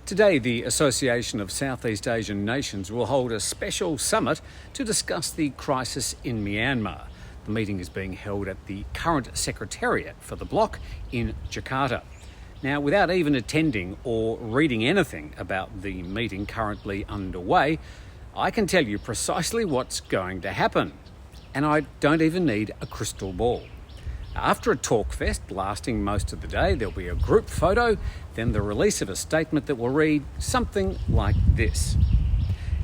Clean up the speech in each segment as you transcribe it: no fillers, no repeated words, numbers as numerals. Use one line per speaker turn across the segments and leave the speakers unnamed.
Today, the Association of Southeast Asian Nations will hold a special summit to discuss the crisis in Myanmar. The meeting is being held at the current secretariat for the Bloc in Jakarta. Now, without even attending or reading anything about the meeting currently underway, I can tell you precisely what's going to happen. And I don't even need a crystal ball. After a talk fest lasting most of the day, there'll be a group photo, then the release of a statement that will read something like this.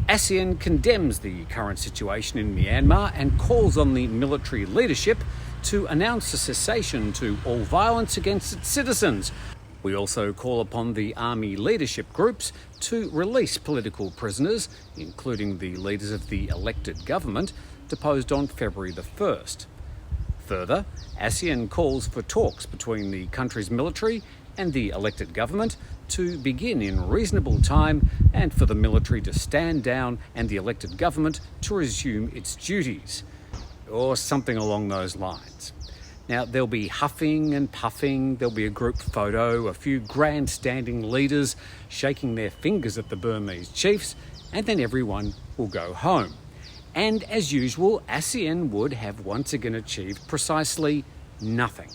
ASEAN condemns the current situation in Myanmar and calls on the military leadership to announce a cessation to all violence against its citizens. We also call upon the army leadership groups to release political prisoners, including the leaders of the elected government, deposed on February the 1st. Further, ASEAN calls for talks between the country's military and the elected government to begin in reasonable time and for the military to stand down and the elected government to resume its duties, or something along those lines. Now, there'll be huffing and puffing, there'll be a group photo, a few grandstanding leaders shaking their fingers at the Burmese chiefs, and then everyone will go home. And as usual, ASEAN would have once again achieved precisely nothing.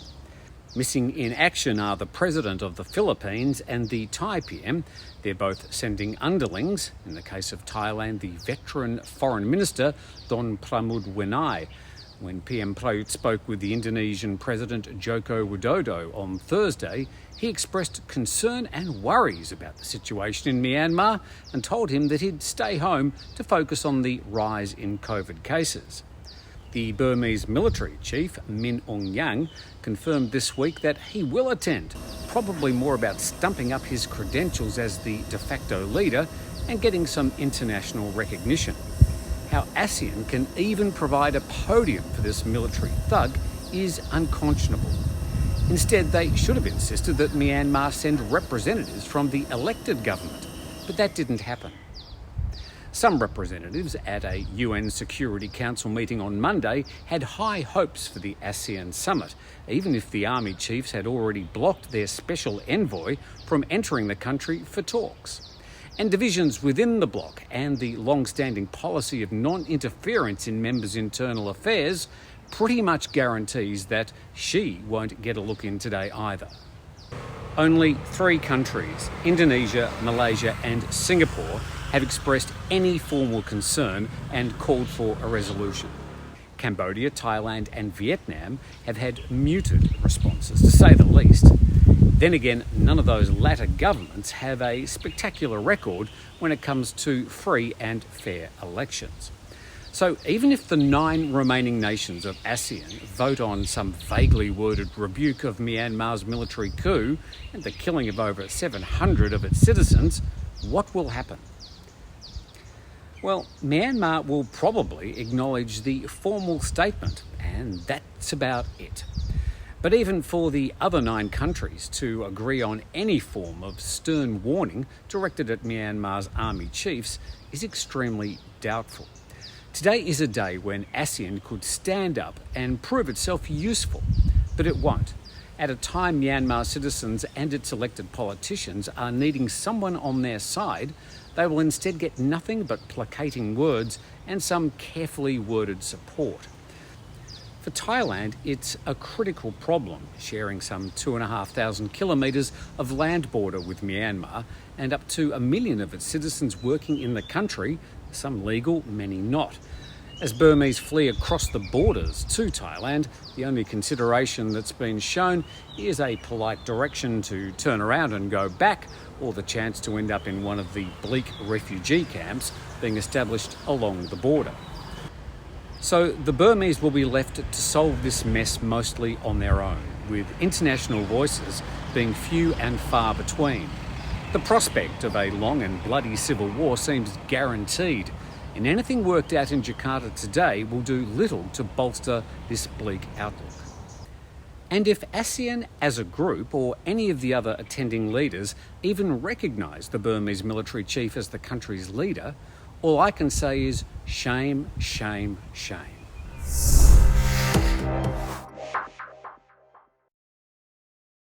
Missing in action are the President of the Philippines and the Thai PM. They're both sending underlings, in the case of Thailand, the veteran Foreign Minister Don Pramudwinnai. When PM Prayut spoke with the Indonesian President Joko Widodo on Thursday, he expressed concern and worries about the situation in Myanmar and told him that he'd stay home to focus on the rise in COVID cases. The Burmese military chief, Min Aung Hlaing, confirmed this week that he will attend, probably more about stumping up his credentials as the de facto leader and getting some international recognition. How ASEAN can even provide a podium for this military thug is unconscionable. Instead, they should have insisted that Myanmar send representatives from the elected government, but that didn't happen. Some representatives at a UN Security Council meeting on Monday had high hopes for the ASEAN summit, even if the army chiefs had already blocked their special envoy from entering the country for talks. And divisions within the Bloc and the long-standing policy of non-interference in members' internal affairs pretty much guarantees that she won't get a look in today either. Only 3 countries, Indonesia, Malaysia and Singapore, have expressed any formal concern and called for a resolution. Cambodia, Thailand and Vietnam have had muted responses, to say the least. Then again, none of those latter governments have a spectacular record when it comes to free and fair elections. So even if the 9 remaining nations of ASEAN vote on some vaguely worded rebuke of Myanmar's military coup and the killing of over 700 of its citizens, what will happen? Well, Myanmar will probably acknowledge the formal statement, and that's about it. But even for the other 9 countries to agree on any form of stern warning directed at Myanmar's army chiefs is extremely doubtful. Today is a day when ASEAN could stand up and prove itself useful, but it won't. At a time Myanmar citizens and its elected politicians are needing someone on their side, they will instead get nothing but placating words and some carefully worded support. For Thailand, it's a critical problem, sharing some 2,500 kilometres of land border with Myanmar and up to 1 million of its citizens working in the country, some legal, many not. As Burmese flee across the borders to Thailand, the only consideration that's been shown is a polite direction to turn around and go back, or the chance to end up in one of the bleak refugee camps being established along the border. So the Burmese will be left to solve this mess mostly on their own, with international voices being few and far between. The prospect of a long and bloody civil war seems guaranteed, and anything worked out in Jakarta today will do little to bolster this bleak outlook. And if ASEAN as a group or any of the other attending leaders even recognise the Burmese military chief as the country's leader, all I can say is shame, shame, shame.